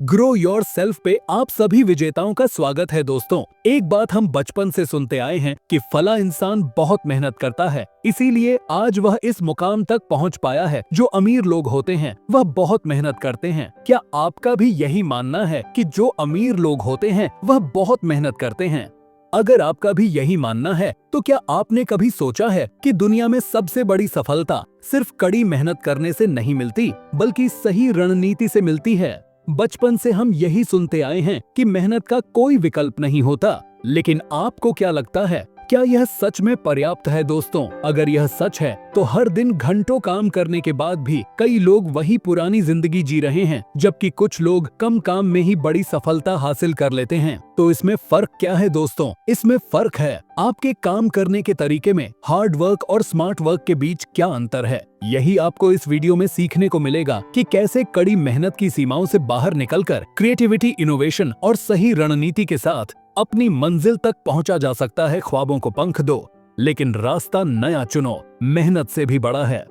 Grow your self पे आप सभी विजेताओं का स्वागत है दोस्तों। एक बात हम बचपन से सुनते आए हैं कि फला इंसान बहुत मेहनत करता है, इसीलिए आज वह इस मुकाम तक पहुंच पाया है। जो अमीर लोग होते हैं वह बहुत मेहनत करते हैं। क्या आपका भी यही मानना है कि जो अमीर लोग होते हैं वह बहुत मेहनत करते हैं? अगर आपका भी यही मानना है तो क्या आपने कभी सोचा है कि दुनिया में सबसे बड़ी सफलता सिर्फ कड़ी मेहनत करने से नहीं मिलती, बल्कि सही रणनीति से मिलती है। बचपन से हम यही सुनते आए हैं कि मेहनत का कोई विकल्प नहीं होता, लेकिन आपको क्या लगता है, क्या यह सच में पर्याप्त है दोस्तों? अगर यह सच है तो हर दिन घंटों काम करने के बाद भी कई लोग वही पुरानी जिंदगी जी रहे हैं, जबकि कुछ लोग कम काम में ही बड़ी सफलता हासिल कर लेते हैं। तो इसमें फर्क क्या है दोस्तों? इसमें फर्क है आपके काम करने के तरीके में। हार्ड वर्क और स्मार्ट वर्क के बीच क्या अंतर है, यही आपको इस वीडियो में सीखने को मिलेगा कि कैसे कड़ी मेहनत की सीमाओं से बाहर निकलकर क्रिएटिविटी, इनोवेशन और सही रणनीति के साथ अपनी मंजिल तक पहुंचा जा सकता है। ख्वाबों को पंख दो, लेकिन रास्ता नया चुनो। मेहनत से भी बड़ा है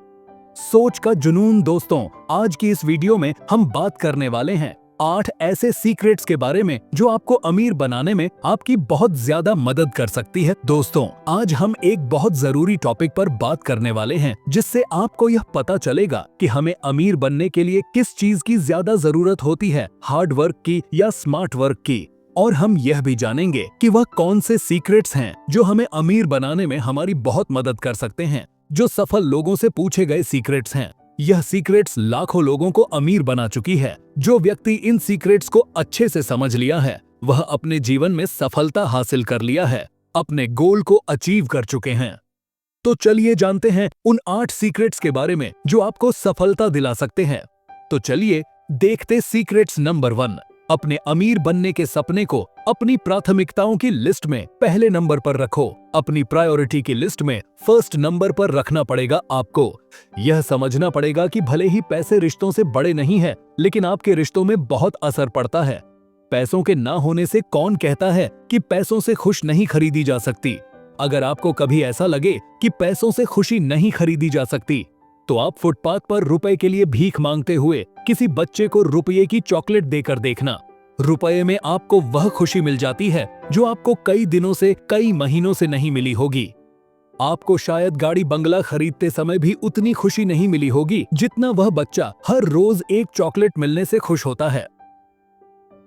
सोच का जुनून। दोस्तों, आज की इस वीडियो में हम बात करने वाले हैं 8 ऐसे सीक्रेट्स के बारे में जो आपको अमीर बनाने में आपकी बहुत ज्यादा मदद कर सकती है। दोस्तों, आज हम एक बहुत जरूरी टॉपिक पर बात करने वाले हैं, जिससे आपको यह पता चलेगा कि हमें अमीर बनने के लिए किस चीज की ज्यादा जरूरत होती है, हार्ड वर्क की या स्मार्ट वर्क की। और हम यह भी जानेंगे कि वह कौन से सीक्रेट्स हैं जो हमें अमीर बनाने में हमारी बहुत मदद कर सकते हैं। जो सफल लोगों से पूछे गए सीक्रेट्स हैं, यह सीक्रेट्स लाखों लोगों को अमीर बना चुकी है। जो व्यक्ति इन सीक्रेट्स को अच्छे से समझ लिया है, वह अपने जीवन में सफलता हासिल कर लिया है, अपने गोल को अचीव कर चुके हैं। तो चलिए जानते हैं उन 8 सीक्रेट्स के बारे में जो आपको सफलता दिला सकते हैं। तो चलिए देखते सीक्रेट्स नंबर 1। अपने अमीर बनने के सपने को अपनी प्राथमिकताओं की लिस्ट में पहले नंबर पर रखो। अपनी प्रायोरिटी की लिस्ट में फर्स्ट नंबर पर रखना पड़ेगा आपको। यह समझना पड़ेगा कि भले ही पैसे रिश्तों से बड़े नहीं है, लेकिन आपके रिश्तों में बहुत असर पड़ता है। पैसों के ना होने से कौन कहता है कि पैसों से खुश नहीं खरीदी जा सकती? अगर आपको कभी ऐसा लगे कि पैसों से खुशी नहीं खरीदी जा सकती, तो आप फुटपाथ पर रुपए के लिए भीख मांगते हुए किसी बच्चे को रुपये की चॉकलेट देकर देखना। रुपये में आपको वह खुशी मिल जाती है जो आपको कई दिनों से, कई महीनों से नहीं मिली होगी। आपको शायद गाड़ी बंगला खरीदते समय भी उतनी खुशी नहीं मिली होगी जितना वह बच्चा हर रोज एक चॉकलेट मिलने से खुश होता है।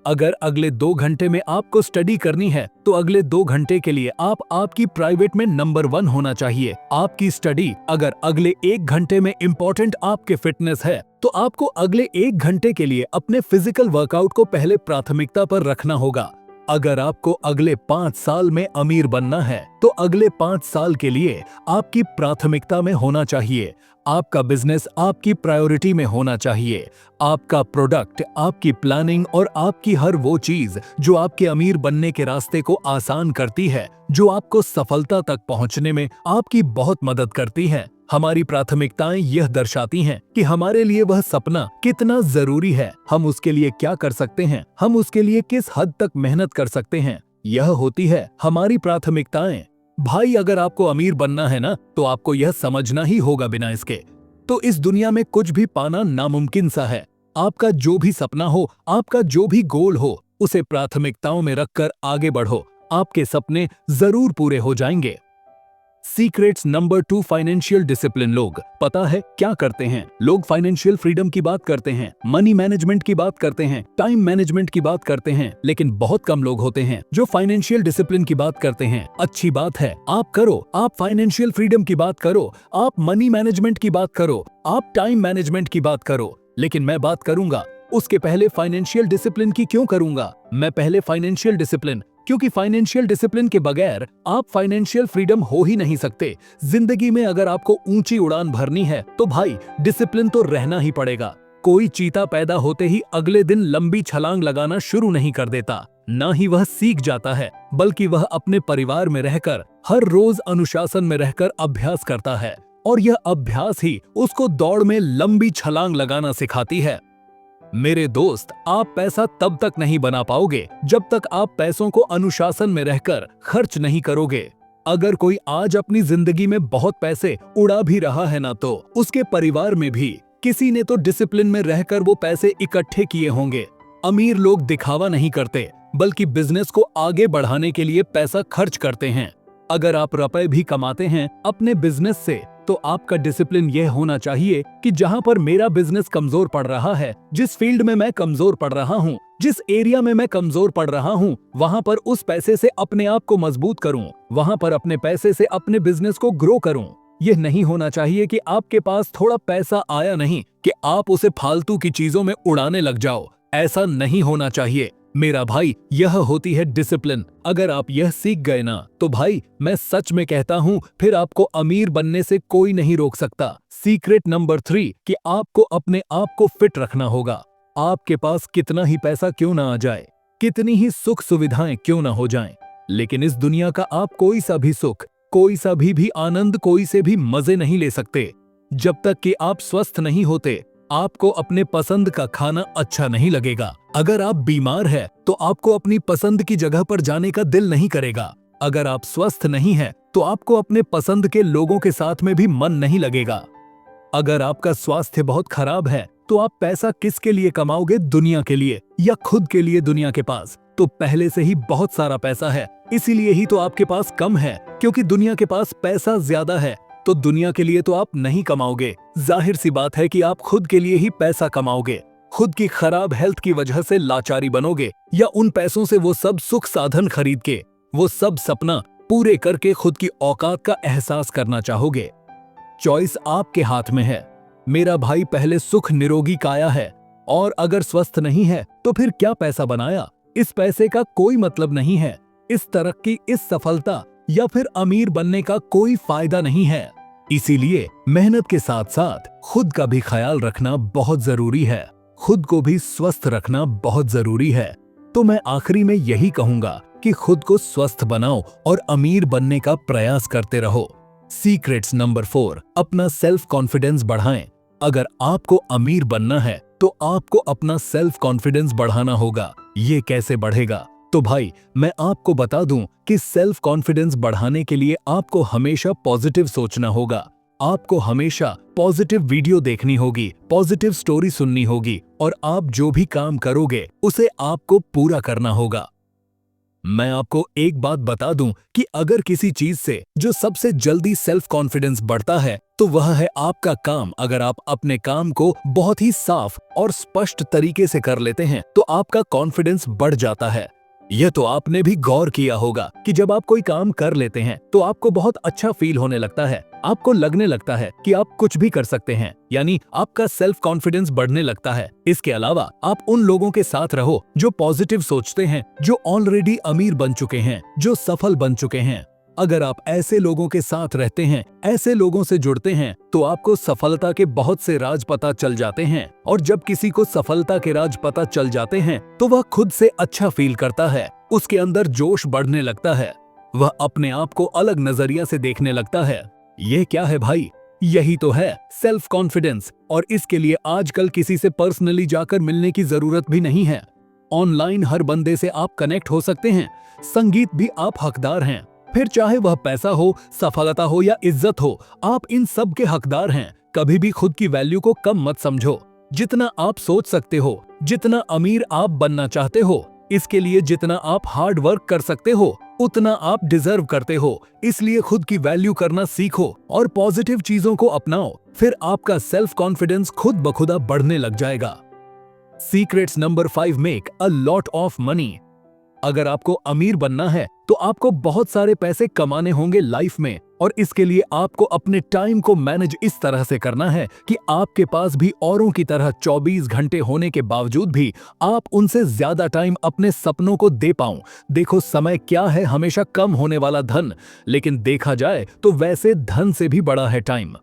अगर अगले 2 घंटे में आपको स्टडी करनी है, तो अगले 2 घंटे के लिए आप आपकी प्राइवेट में नंबर 1 होना चाहिए। आपकी स्टडी अगर अगले 1 घंटे में इम्पोर्टेंट आपके फिटनेस है, तो आपको अगले 1 घंटे के लिए अपने फिजिकल वर्कआउट को पहले प्राथमिकता पर रखना होगा। अगर आपको अगले 5 साल में अमीर बनना है, तो अगले 5 साल के लिए आपकी प्राथमिकता में होना चाहिए। आपका बिजनेस आपकी प्रायोरिटी में होना चाहिए। आपका प्रोडक्ट, आपकी प्लानिंग और आपकी हर वो चीज जो आपके अमीर बनने के रास्ते को आसान करती है, जो आपको सफलता तक पहुंचने में आपकी बहुत मदद करती है। हमारी प्राथमिकताएं यह दर्शाती हैं कि हमारे लिए वह सपना कितना जरूरी है, हम उसके लिए क्या कर सकते हैं, हम उसके लिए किस हद तक मेहनत कर सकते हैं। यह होती है हमारी प्राथमिकताएं। भाई, अगर आपको अमीर बनना है ना, तो आपको यह समझना ही होगा, बिना इसके तो इस दुनिया में कुछ भी पाना नामुमकिन सा है। आपका जो भी सपना हो, आपका जो भी गोल हो, उसे प्राथमिकताओं में रखकर आगे बढ़ो। आपके सपने जरूर पूरे हो जाएंगे। Secrets number 2, financial discipline. लोग पता है क्या करते हैं? लोग फाइनेंशियल फ्रीडम की बात करते हैं, मनी मैनेजमेंट की बात करते हैं, टाइम मैनेजमेंट की बात करते हैं, लेकिन बहुत कम लोग होते हैं जो फाइनेंशियल डिसिप्लिन की बात करते हैं। अच्छी बात है, आप करो। आप फाइनेंशियल फ्रीडम की बात करो, आप मनी मैनेजमेंट की बात करो, आप टाइम मैनेजमेंट की बात करो, लेकिन मैं बात करूंगा उसके पहले फाइनेंशियल डिसिप्लिन की। क्यों करूंगा मैं पहले फाइनेंशियल डिसिप्लिन? क्योंकि फाइनेंशियल डिसिप्लिन के बगैर आप फाइनेंशियल फ्रीडम हो ही नहीं सकते। जिंदगी में अगर आपको ऊंची उड़ान भरनी है, तो भाई डिसिप्लिन तो रहना ही पड़ेगा। कोई चीता पैदा होते ही अगले दिन लंबी छलांग लगाना शुरू नहीं कर देता। ना ही वह सीख जाता है, बल्कि वह अपने परिवार में रहकर हर रोज अनुशासन में रहकर अभ्यास करता है, और यह अभ्यास ही उसको दौड़ में लंबी छलांग लगाना सिखाती है। मेरे दोस्त, आप पैसा तब तक नहीं बना पाओगे जब तक आप पैसों को अनुशासन में रहकर खर्च नहीं करोगे। अगर कोई आज अपनी जिंदगी में बहुत पैसे उड़ा भी रहा है ना, तो उसके परिवार में भी किसी ने तो डिसिप्लिन में रहकर वो पैसे इकट्ठे किए होंगे। अमीर लोग दिखावा नहीं करते, बल्कि बिजनेस को आगे बढ़ाने के लिए पैसा खर्च करते हैं। अगर आप रुपए भी कमाते हैं अपने बिजनेस से, तो आपका डिसिप्लिन यह होना चाहिए कि जहां पर मेरा बिजनेस कमजोर पड़ रहा है, जिस फील्ड में मैं कमजोर पड़ रहा हूं, जिस एरिया में मैं कमजोर पड़ रहा हूं, वहां पर उस पैसे से अपने आप को मजबूत करूं, वहां पर अपने पैसे से अपने बिजनेस को ग्रो करूं। यह नहीं होना चाहिए कि आपके पास थोड़ा पैसा आया नहीं कि आप उसे फालतू की चीजों में उड़ाने लग जाओ। ऐसा नहीं होना चाहिए मेरा भाई, यह होती है डिसिप्लिन। अगर आप यह सीख गए ना, तो भाई मैं सच में कहता हूं, फिर आपको अमीर बनने से कोई नहीं रोक सकता। सीक्रेट नंबर 3 कि आपको अपने आप को फिट रखना होगा। आपके पास कितना ही पैसा क्यों ना आ जाए, कितनी ही सुख सुविधाएं क्यों ना हो जाएं, लेकिन इस दुनिया का आप कोई सा भी सुख, कोई सा भी आनंद, कोई से भी मजे नहीं ले सकते जब तक कि आप स्वस्थ नहीं होते। आपको अपने पसंद का खाना अच्छा नहीं लगेगा। अगर आप बीमार हैं, तो आपको अपनी पसंद की जगह पर जाने का दिल नहीं करेगा। अगर आप स्वस्थ नहीं हैं, तो आपको अपने पसंद के लोगों के साथ में भी मन नहीं लगेगा। अगर आपका स्वास्थ्य बहुत खराब है, तो आप पैसा किसके लिए कमाओगे? दुनिया के लिए या खुद के लिए? दुनिया के पास तो पहले से ही बहुत सारा पैसा है, इसीलिए ही तो आपके पास कम है, क्योंकि दुनिया के पास पैसा ज्यादा है। तो दुनिया के लिए तो आप नहीं कमाओगे। जाहिर सी बात है कि आप खुद के लिए ही पैसा कमाओगे। खुद की खराब हेल्थ की वजह से लाचारी बनोगे, या उन पैसों से वो सब सुख साधन खरीद के, वो सब सपना पूरे करके खुद की औकात का एहसास करना चाहोगे। चॉइस आपके हाथ में है मेरा भाई। पहले सुख निरोगी काया है, और अगर स्वस्थ नहीं है तो फिर क्या पैसा बनाया? इस पैसे का कोई मतलब नहीं है। इस तरक्की, इस सफलता या फिर अमीर बनने का कोई फायदा नहीं है। इसीलिए मेहनत के साथ साथ खुद का भी ख्याल रखना बहुत जरूरी है। खुद को भी स्वस्थ रखना बहुत जरूरी है। तो मैं आखिरी में यही कहूंगा कि खुद को स्वस्थ बनाओ और अमीर बनने का प्रयास करते रहो। सीक्रेट्स नंबर 4, अपना सेल्फ कॉन्फिडेंस बढ़ाएं। अगर आपको अमीर बनना है, तो आपको अपना सेल्फ कॉन्फिडेंस बढ़ाना होगा। ये कैसे बढ़ेगा? तो भाई मैं आपको बता दूं कि सेल्फ कॉन्फिडेंस बढ़ाने के लिए आपको हमेशा पॉजिटिव सोचना होगा। आपको हमेशा पॉजिटिव वीडियो देखनी होगी, पॉजिटिव स्टोरी सुननी होगी, और आप जो भी काम करोगे उसे आपको पूरा करना होगा। मैं आपको एक बात बता दूं कि अगर किसी चीज से जो सबसे जल्दी सेल्फ कॉन्फिडेंस बढ़ता है, तो वह है आपका काम। अगर आप अपने काम को बहुत ही साफ और स्पष्ट तरीके से कर लेते हैं, तो आपका कॉन्फिडेंस बढ़ जाता है। यह तो आपने भी गौर किया होगा कि जब आप कोई काम कर लेते हैं, तो आपको बहुत अच्छा फील होने लगता है। आपको लगने लगता है कि आप कुछ भी कर सकते हैं, यानी आपका सेल्फ कॉन्फिडेंस बढ़ने लगता है। इसके अलावा आप उन लोगों के साथ रहो जो पॉजिटिव सोचते हैं, जो ऑलरेडी अमीर बन चुके हैं, जो सफल बन चुके हैं। अगर आप ऐसे लोगों के साथ रहते हैं, ऐसे लोगों से जुड़ते हैं, तो आपको सफलता के बहुत से राज पता चल जाते हैं। और जब किसी को सफलता के राज पता चल जाते हैं, तो वह खुद से अच्छा फील करता है, उसके अंदर जोश बढ़ने लगता है, वह अपने आप को अलग नजरिया से देखने लगता है। ये क्या है भाई? यही तो है सेल्फ कॉन्फिडेंस। और इसके लिए आजकल किसी से पर्सनली जाकर मिलने की जरूरत भी नहीं है। ऑनलाइन हर बंदे से आप कनेक्ट हो सकते हैं। संगीत भी आप हकदार हैं, फिर चाहे वह पैसा हो, सफलता हो या इज्जत हो, आप इन सब के हकदार हैं। कभी भी खुद की वैल्यू को कम मत समझो। जितना आप सोच सकते हो, जितना अमीर आप बनना चाहते हो, इसके लिए जितना आप हार्ड वर्क कर सकते हो, उतना आप डिजर्व करते हो। इसलिए खुद की वैल्यू करना सीखो और पॉजिटिव चीजों को अपनाओ, फिर आपका सेल्फ कॉन्फिडेंस खुद ब खुदा बढ़ने लग जाएगा। Secrets number 5, make a lot of money. अगर आपको अमीर बनना है, तो आपको बहुत सारे पैसे कमाने होंगे लाइफ में, और इसके लिए आपको अपने टाइम को मैनेज इस तरह से करना है कि आपके पास भी औरों की तरह 24 घंटे होने के बावजूद भी आप उनसे ज्यादा टाइम अपने सपनों को दे पाऊं। देखो, समय क्या है? हमेशा कम होने वाला धन, लेकिन देखा जाए तो वैसे धन से भी बड़ा है टाइम।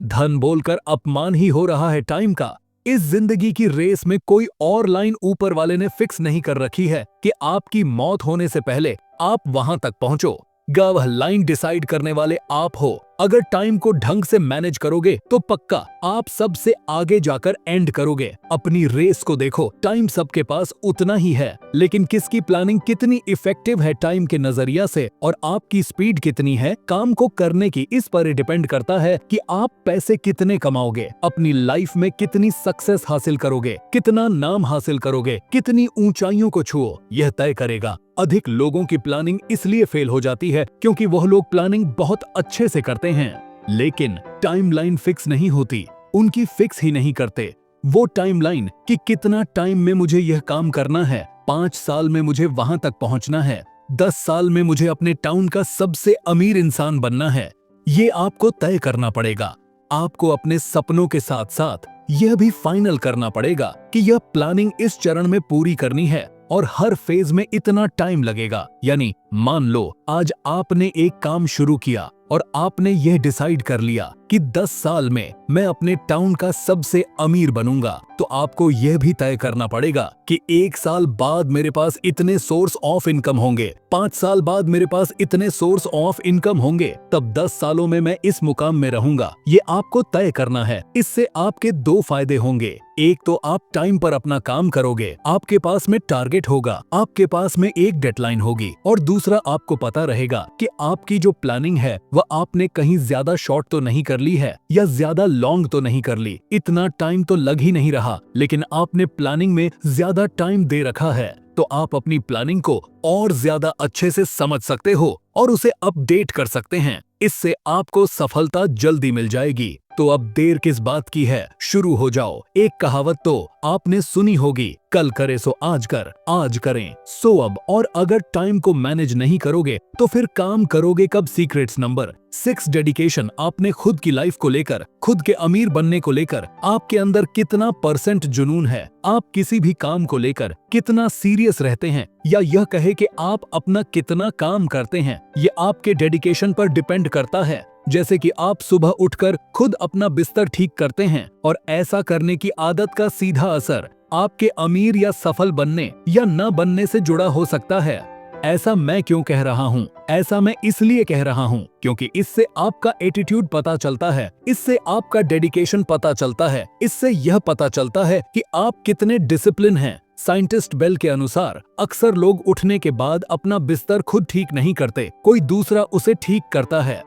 धन बोलकर अपमान ही हो रहा है टाइम का। इस जिंदगी की रेस में कोई और लाइन ऊपर वाले ने फिक्स नहीं कर रखी है कि आपकी मौत होने से पहले आप वहां तक पहुंचो। वह लाइन डिसाइड करने वाले आप हो। अगर टाइम को ढंग से मैनेज करोगे तो पक्का आप सबसे आगे जाकर एंड करोगे। अपनी रेस को देखो, टाइम सबके पास उतना ही है, लेकिन किसकी प्लानिंग कितनी इफेक्टिव है टाइम के नजरिया से और आपकी स्पीड कितनी है काम को करने की, इस पर डिपेंड करता है कि आप पैसे कितने कमाओगे, अपनी लाइफ में कितनी सक्सेस हासिल करोगे, कितना नाम हासिल करोगे, कितनी ऊंचाइयों को छुओ, यह तय करेगा। अधिक लोगों की प्लानिंग इसलिए फेल हो जाती है क्योंकि वह लोग प्लानिंग बहुत अच्छे से करते हैं लेकिन टाइमलाइन फिक्स नहीं होती, उनकी फिक्स ही नहीं करते। वो टाइमलाइन कि कितना टाइम में मुझे यह काम करना है, 5 साल में मुझे वहां तक पहुंचना है, 10 साल में मुझे अपने टाउन का सबसे अमीर इंसान बनना है, ये आपको तय करना पड़ेगा। आपको अपने सपनों के साथ साथ यह भी फाइनल करना पड़ेगा कि यह प्लानिंग इस चरण में पूरी करनी है और हर फेज में इतना टाइम लगेगा। यानी मान लो आज आपने एक काम शुरू किया और आपने यह डिसाइड कर लिया कि 10 साल में मैं अपने टाउन का सबसे अमीर बनूंगा, तो आपको यह भी तय करना पड़ेगा कि 1 साल बाद मेरे पास इतने सोर्स ऑफ इनकम होंगे, 5 साल बाद मेरे पास इतने सोर्स ऑफ इनकम होंगे, तब 10 सालों में मैं इस मुकाम में रहूंगा। ये आपको तय करना है। इससे आपके 2 फायदे होंगे। एक तो आप टाइम पर अपना काम करोगे, आपके पास में टारगेट होगा, आपके पास में एक डेडलाइन होगी, और दूसरा आपको पता रहेगा कि आपकी जो प्लानिंग है वह आपने कहीं ज्यादा शॉर्ट तो नहीं कर ली है या ज्यादा लॉन्ग तो नहीं कर ली। इतना टाइम तो लग ही नहीं रहा, लेकिन आपने प्लानिंग में ज्यादा टाइम दे रखा है, तो आप अपनी प्लानिंग को और ज्यादा अच्छे से समझ सकते हो और उसे अपडेट कर सकते हैं। इससे आपको सफलता जल्दी मिल जाएगी। तो अब देर किस बात की है, शुरू हो जाओ। एक कहावत तो आपने सुनी होगी, कल करे सो आज कर, आज करें सो अब। और अगर टाइम को मैनेज नहीं करोगे तो फिर काम करोगे कब? Secrets number 6, dedication. आपने खुद की लाइफ को लेकर, खुद के अमीर बनने को लेकर आपके अंदर कितना % जुनून है, आप किसी भी काम को लेकर कितना सीरियस रहते हैं, या यह कहे कि आप अपना कितना काम करते हैं, ये आपके डेडिकेशन पर डिपेंड करता है। जैसे कि आप सुबह उठकर खुद अपना बिस्तर ठीक करते हैं, और ऐसा करने की आदत का सीधा असर आपके अमीर या सफल बनने या न बनने से जुड़ा हो सकता है। ऐसा मैं क्यों कह रहा हूँ? ऐसा मैं इसलिए कह रहा हूँ क्योंकि इससे आपका एटीट्यूड पता चलता है, इससे आपका डेडिकेशन पता चलता है, इससे यह पता चलता है कि आप कितने डिसिप्लिन हैं। साइंटिस्ट बेल के अनुसार अक्सर लोग उठने के बाद अपना बिस्तर खुद ठीक नहीं करते, कोई दूसरा उसे ठीक करता है।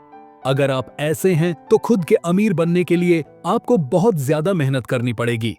अगर आप ऐसे हैं तो खुद के अमीर बनने के लिए आपको बहुत ज्यादा मेहनत करनी पड़ेगी।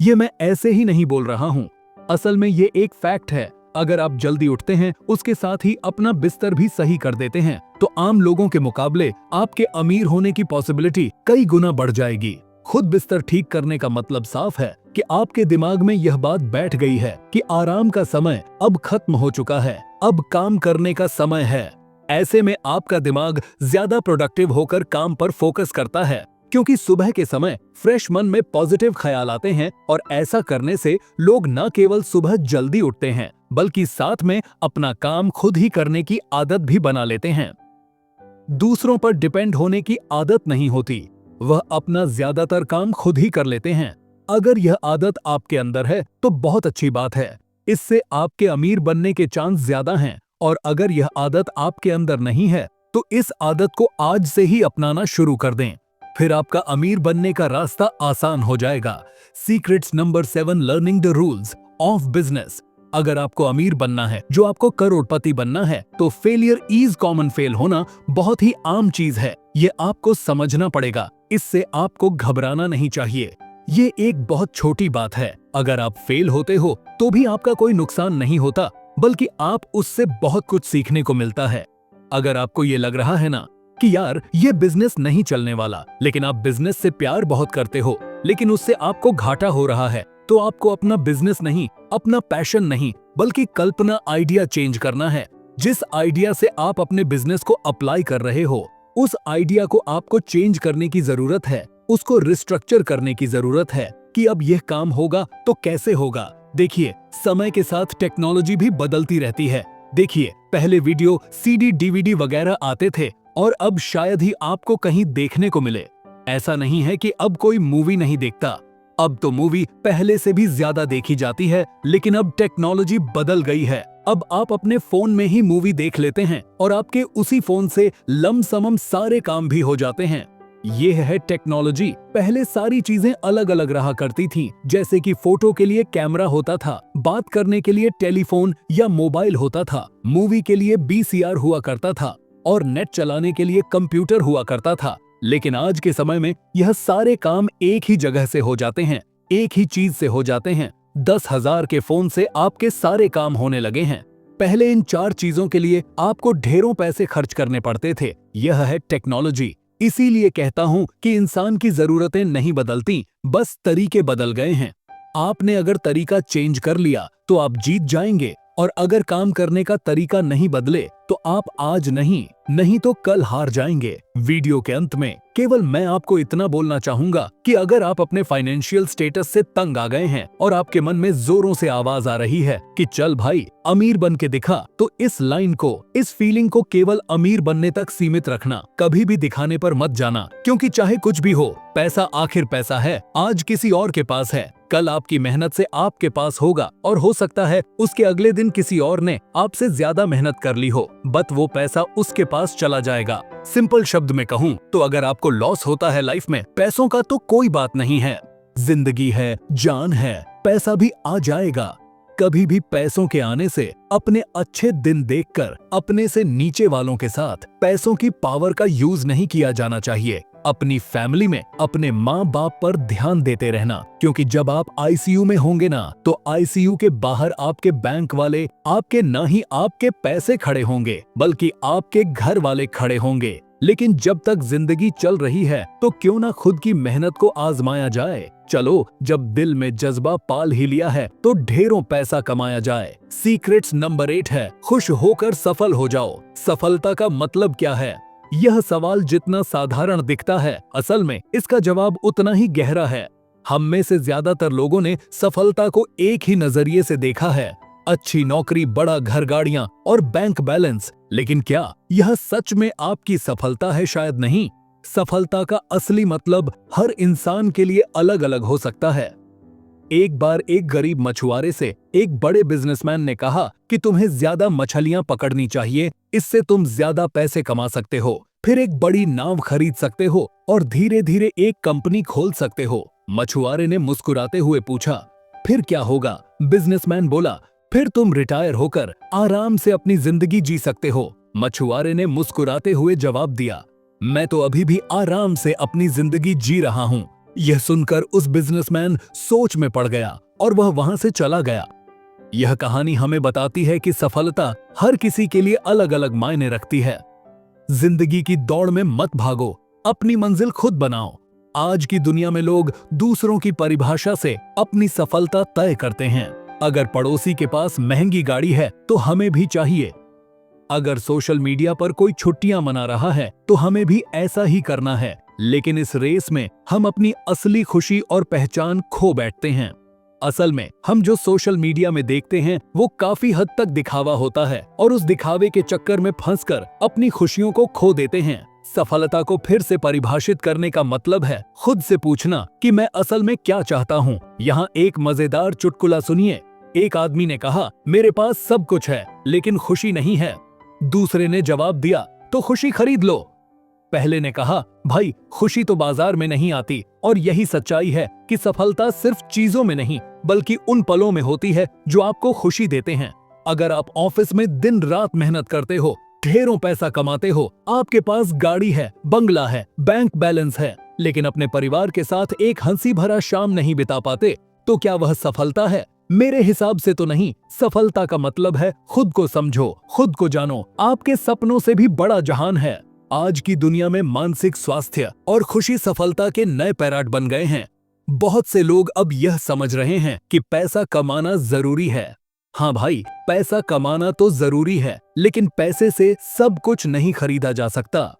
ये मैं ऐसे ही नहीं बोल रहा हूँ, असल में ये एक फैक्ट है। अगर आप जल्दी उठते हैं, उसके साथ ही अपना बिस्तर भी सही कर देते हैं, तो आम लोगों के मुकाबले आपके अमीर होने की पॉसिबिलिटी कई गुना बढ़ जाएगी। खुद बिस्तर ठीक करने का मतलब साफ है कि आपके दिमाग में यह बात बैठ गई है कि आराम का समय अब खत्म हो चुका है, अब काम करने का समय है। ऐसे में आपका दिमाग ज्यादा प्रोडक्टिव होकर काम पर फोकस करता है, क्योंकि सुबह के समय फ्रेश मन में पॉजिटिव ख्याल आते हैं, और ऐसा करने से लोग न केवल सुबह जल्दी उठते हैं बल्कि साथ में अपना काम खुद ही करने की आदत भी बना लेते हैं। दूसरों पर डिपेंड होने की आदत नहीं होती, वह अपना ज्यादातर काम खुद ही कर लेते हैं। अगर यह आदत आपके अंदर है तो बहुत अच्छी बात है, इससे आपके अमीर बनने के चांस ज्यादा हैं। और अगर यह आदत आपके अंदर नहीं है तो इस आदत को आज से ही अपनाना शुरू कर दें, फिर आपका अमीर बनने का रास्ता आसान हो जाएगा। Secrets number 7, learning the rules of business. अगर आपको अमीर बनना है, जो आपको करोड़पति बनना है, तो फेलियर इज कॉमन। फेल होना बहुत ही आम चीज है, ये आपको समझना पड़ेगा। इससे आपको घबराना नहीं चाहिए, ये एक बहुत छोटी बात है। अगर आप फेल होते हो तो भी आपका कोई नुकसान नहीं होता, बल्कि आप उससे बहुत कुछ सीखने को मिलता है। अगर आपको ये लग रहा है ना कि यार ये बिजनेस नहीं चलने वाला, लेकिन आप बिजनेस से प्यार बहुत करते हो, लेकिन उससे आपको घाटा हो रहा है, तो आपको अपना बिजनेस नहीं, अपना पैशन नहीं, बल्कि कल्पना, आइडिया चेंज करना है। जिस आइडिया से आप अपने बिजनेस को अप्लाई कर रहे हो, उस आइडिया को आपको चेंज करने की जरूरत है, उसको रिस्ट्रक्चर करने की जरूरत है कि अब यह काम होगा तो कैसे होगा। देखिए, समय के साथ टेक्नोलॉजी भी बदलती रहती है। देखिए, पहले वीडियो CD DVD वगैरह आते थे, और अब शायद ही आपको कहीं देखने को मिले। ऐसा नहीं है कि अब कोई मूवी नहीं देखता, अब तो मूवी पहले से भी ज्यादा देखी जाती है, लेकिन अब टेक्नोलॉजी बदल गई है। अब आप अपने फोन में ही मूवी देख लेते हैं और आपके उसी फोन से लमसमम सारे काम भी हो जाते हैं। ये है टेक्नोलॉजी। पहले सारी चीजें अलग अलग रहा करती थीं, जैसे कि फोटो के लिए कैमरा होता था, बात करने के लिए टेलीफोन या मोबाइल होता था, मूवी के लिए VCR हुआ करता था और नेट चलाने के लिए कंप्यूटर हुआ करता था। लेकिन आज के समय में यह सारे काम एक ही जगह से हो जाते हैं, एक ही चीज से हो जाते हैं। 10,000 के फोन से आपके सारे काम होने लगे हैं। पहले इन 4 चीजों के लिए आपको ढेरों पैसे खर्च करने पड़ते थे। यह है टेक्नोलॉजी। इसीलिए कहता हूँ कि इंसान की जरूरतें नहीं बदलती, बस तरीके बदल गए हैं। आपने अगर तरीका चेंज कर लिया तो आप जीत जाएंगे, और अगर काम करने का तरीका नहीं बदले तो आप आज नहीं तो कल हार जाएंगे। वीडियो के अंत में केवल मैं आपको इतना बोलना चाहूंगा कि अगर आप अपने फाइनेंशियल स्टेटस से तंग आ गए हैं और आपके मन में जोरों से आवाज आ रही है कि चल भाई अमीर बन के दिखा, तो इस लाइन को, इस फीलिंग को केवल अमीर बनने तक सीमित रखना, कभी भी दिखाने पर मत जाना। क्योंकि चाहे कुछ भी हो, पैसा आखिर पैसा है, आज किसी और के पास है, कल आपकी मेहनत से आपके पास होगा, और हो सकता है उसके अगले दिन किसी और ने आपसे ज्यादा मेहनत कर ली हो, बट वो पैसा उसके पास चला जाएगा। सिंपल शब्द में कहूँ तो अगर आपको लॉस होता है लाइफ में, पैसों का तो कोई बात नहीं है। जिंदगी है, जान है, पैसा भी आ जाएगा। कभी भी पैसों के आने से अपने अच्छे दिन देखकर अपने से नीचे वालों के साथ पैसों की पावर का यूज नहीं किया जाना चाहिए। अपनी फैमिली में अपने माँ बाप पर ध्यान देते रहना, क्योंकि जब आप ICU में होंगे ना, तो ICU के बाहर आपके बैंक वाले आपके ना ही आपके पैसे खड़े होंगे, बल्कि आपके घर वाले खड़े होंगे। लेकिन जब तक जिंदगी चल रही है तो क्यों ना खुद की मेहनत को आजमाया जाए। चलो, जब दिल में जज्बा पाल ही लिया है तो ढेरों पैसा कमाया जाए। सीक्रेट्स नंबर 8 है, खुश होकर सफल हो जाओ। सफलता का मतलब क्या है? यह सवाल जितना साधारण दिखता है, असल में इसका जवाब उतना ही गहरा है। हम में से ज्यादातर लोगों ने सफलता को एक ही नजरिए से देखा है, अच्छी नौकरी, बड़ा घर, गाड़ियां और बैंक बैलेंस। लेकिन क्या यह सच में आपकी सफलता है? शायद नहीं। सफलता का असली मतलब हर इंसान के लिए अलग अलग हो सकता है। एक बार एक गरीब मछुआरे से एक बड़े बिजनेसमैन ने कहा कि तुम्हें ज्यादा मछलियां पकड़नी चाहिए, इससे तुम ज्यादा पैसे कमा सकते हो, फिर एक बड़ी नाव खरीद सकते हो और धीरे धीरे एक कंपनी खोल सकते हो। मछुआरे ने मुस्कुराते हुए पूछा, फिर क्या होगा? बिजनेसमैन बोला, फिर तुम रिटायर होकर आराम से अपनी जिंदगी जी सकते हो। मछुआरे ने मुस्कुराते हुए जवाब दिया, मैं तो अभी भी आराम से अपनी जिंदगी जी रहा हूँ। यह सुनकर उस बिजनेसमैन सोच में पड़ गया और वह वहां से चला गया। यह कहानी हमें बताती है कि सफलता हर किसी के लिए अलग अलग मायने रखती है। जिंदगी की दौड़ में मत भागो, अपनी मंजिल खुद बनाओ। आज की दुनिया में लोग दूसरों की परिभाषा से अपनी सफलता तय करते हैं। अगर पड़ोसी के पास महंगी गाड़ी है तो हमें भी चाहिए। अगर सोशल मीडिया पर कोई छुट्टियां मना रहा है तो हमें भी ऐसा ही करना है। लेकिन इस रेस में हम अपनी असली खुशी और पहचान खो बैठते हैं। असल में हम जो सोशल मीडिया में देखते हैं वो काफी हद तक दिखावा होता है, और उस दिखावे के चक्कर में फंसकर अपनी खुशियों को खो देते हैं। सफलता को फिर से परिभाषित करने का मतलब है खुद से पूछना कि मैं असल में क्या चाहता हूँ। यहाँ एक मजेदार चुटकुला सुनिए। एक आदमी ने कहा, मेरे पास सब कुछ है लेकिन खुशी नहीं है। दूसरे ने जवाब दिया, तो खुशी खरीद लो। पहले ने कहा, भाई खुशी तो बाजार में नहीं आती। और यही सच्चाई है कि सफलता सिर्फ चीजों में नहीं बल्कि उन पलों में होती है जो आपको खुशी देते हैं। अगर आप ऑफिस में दिन रात मेहनत करते हो, ढेरों पैसा कमाते हो, आपके पास गाड़ी है, बंगला है, बैंक बैलेंस है, लेकिन अपने परिवार के साथ एक हंसी भरा शाम नहीं बिता पाते, तो क्या वह सफलता है? मेरे हिसाब से तो नहीं। सफलता का मतलब है खुद को समझो, खुद को जानो। आपके सपनों से भी बड़ा जहान है। आज की दुनिया में मानसिक स्वास्थ्य और खुशी सफलता के नए पैराट बन गए हैं। बहुत से लोग अब यह समझ रहे हैं कि पैसा कमाना जरूरी है। हाँ भाई, पैसा कमाना तो जरूरी है, लेकिन पैसे से सब कुछ नहीं खरीदा जा सकता।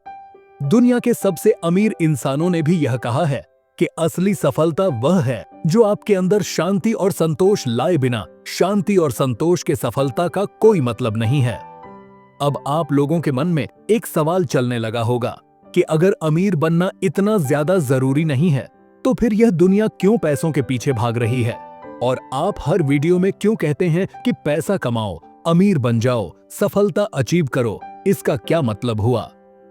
दुनिया के सबसे अमीर इंसानों ने भी यह कहा है कि असली सफलता वह है जो आपके अंदर शांति और संतोष लाए बिना शांति और संतोष के सफलता का कोई मतलब नहीं है। अब आप लोगों के मन में एक सवाल चलने लगा होगा कि अगर अमीर बनना इतना ज्यादा जरूरी नहीं है, तो फिर यह दुनिया क्यों पैसों के पीछे भाग रही है? और आप हर वीडियो में क्यों कहते हैं कि पैसा कमाओ, अमीर बन जाओ, सफलता अचीव करो? इसका क्या मतलब हुआ?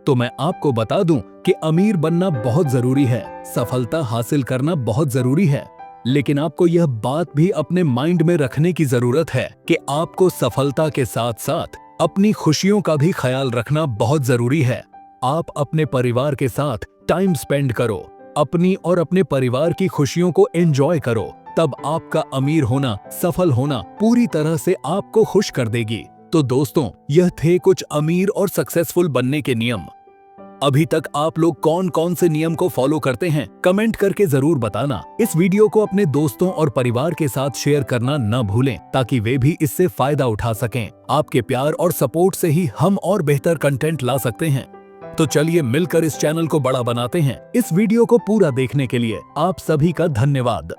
तो मैं आपको बता दूं कि अमीर बनना बहुत जरूरी है, सफलता हासिल करना बहुत जरूरी है, लेकिन आपको यह बात भी अपने माइंड में रखने की जरूरत है कि आपको सफलता के साथ साथ अपनी खुशियों का भी ख्याल रखना बहुत जरूरी है। आप अपने परिवार के साथ टाइम स्पेंड करो, अपनी और अपने परिवार की खुशियों को एंजॉय करो, तब आपका अमीर होना, सफल होना पूरी तरह से आपको खुश कर देगी। तो दोस्तों, यह थे कुछ अमीर और सक्सेसफुल बनने के नियम। अभी तक आप लोग कौन कौन से नियम को फॉलो करते हैं, कमेंट करके जरूर बताना। इस वीडियो को अपने दोस्तों और परिवार के साथ शेयर करना न भूलें, ताकि वे भी इससे फायदा उठा सकें। आपके प्यार और सपोर्ट से ही हम और बेहतर कंटेंट ला सकते हैं। तो चलिए मिलकर इस चैनल को बड़ा बनाते हैं। इस वीडियो को पूरा देखने के लिए आप सभी का धन्यवाद।